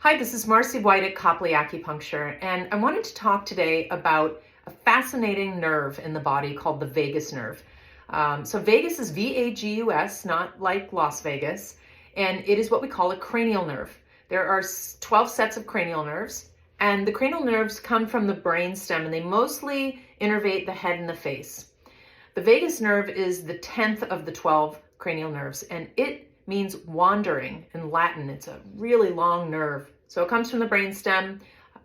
Hi, this is Marcy White at Copley Acupuncture, and I wanted to talk today about a fascinating nerve in the body called the vagus nerve. So vagus is V-A-G-U-S, not like Las Vegas, and it is what we call a cranial nerve. There are 12 sets of cranial nerves, and the cranial nerves come from the brain stem, and they mostly innervate the head and the face. The vagus nerve is the 10th of the 12 cranial nerves, and it means wandering in Latin. It's a really long nerve. So it comes from the brainstem,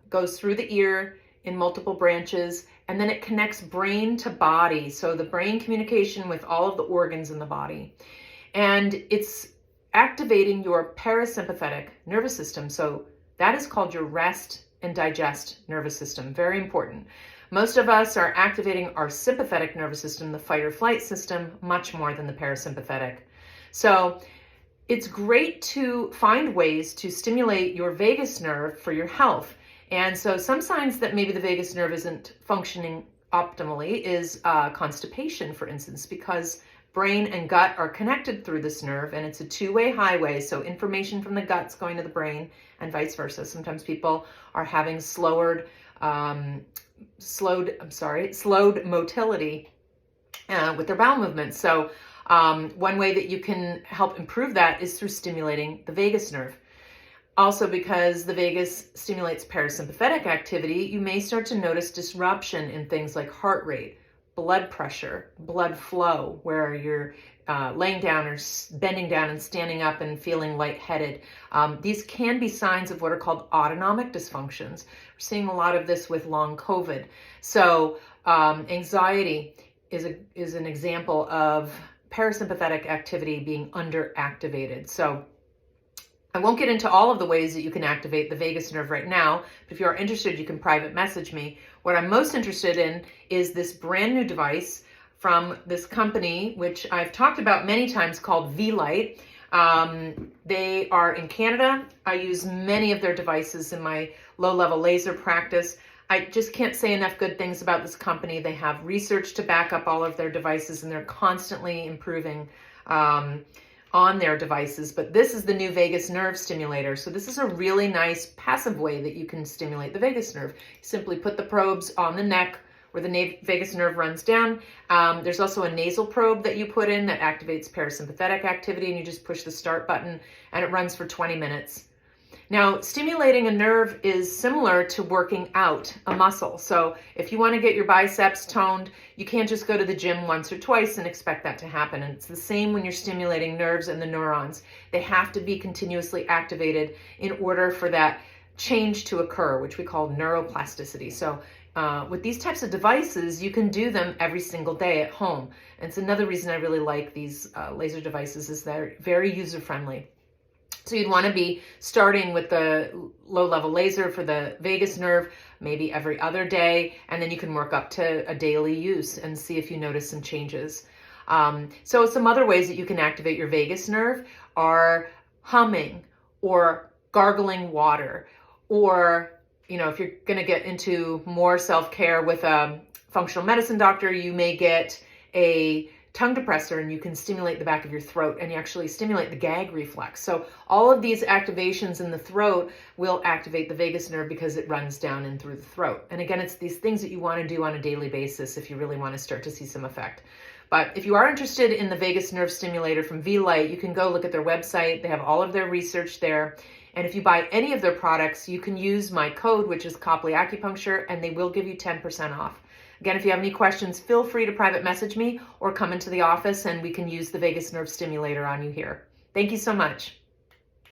goes through the ear in multiple branches, and then it connects brain to body. So the brain communication with all of the organs in the body. And it's activating your parasympathetic nervous system. So that is called your rest and digest nervous system. Very important. Most of us are activating our sympathetic nervous system, the fight or flight system, much more than the parasympathetic. So it's great to find ways to stimulate your vagus nerve for your health. And so some signs that maybe the vagus nerve isn't functioning optimally is constipation, for instance, because brain and gut are connected through this nerve, and it's a two-way highway. So information from the gut's going to the brain and vice versa. Sometimes people are having slowed motility with their bowel movements. So one way that you can help improve that is through stimulating the vagus nerve. Also, because the vagus stimulates parasympathetic activity, you may start to notice disruption in things like heart rate, blood pressure, blood flow, where you're laying down or bending down and standing up and feeling lightheaded. These can be signs of what are called autonomic dysfunctions. We're seeing a lot of this with long COVID. So anxiety is an example of parasympathetic activity being underactivated. So I won't get into all of the ways that you can activate the vagus nerve right now, but if you are interested, you can private message me. What I'm most interested in is this brand new device from this company, which I've talked about many times, called Vlight. They are in Canada. I use many of their devices in my low-level laser practice. I just can't say enough good things about this company. They have research to back up all of their devices, and they're constantly improving on their devices. But this is the new vagus nerve stimulator. So this is a really nice passive way that you can stimulate the vagus nerve. You simply put the probes on the neck where the vagus nerve runs down. There's also a nasal probe that you put in that activates parasympathetic activity, and you just push the start button, and it runs for 20 minutes. Now, stimulating a nerve is similar to working out a muscle. So if you want to get your biceps toned, you can't just go to the gym once or twice and expect that to happen. And it's the same when you're stimulating nerves and the neurons. They have to be continuously activated in order for that change to occur, which we call neuroplasticity. So with these types of devices, you can do them every single day at home. And it's another reason I really like these laser devices is they're very user-friendly. So you'd want to be starting with the low-level laser for the vagus nerve, maybe every other day, and then you can work up to a daily use and see if you notice some changes. So some other ways that you can activate your vagus nerve are humming or gargling water, or, you know, if you're going to get into more self-care with a functional medicine doctor, you may get a tongue depressor, and you can stimulate the back of your throat, and you actually stimulate the gag reflex. So all of these activations in the throat will activate the vagus nerve because it runs down and through the throat. And again, it's these things that you want to do on a daily basis if you really want to start to see some effect. But if you are interested in the vagus nerve stimulator from Vlight, you can go look at their website. They have all of their research there. And if you buy any of their products, you can use my code, which is Copley Acupuncture, and they will give you 10% off. Again, if you have any questions, feel free to private message me or come into the office and we can use the vagus nerve stimulator on you here. Thank you so much.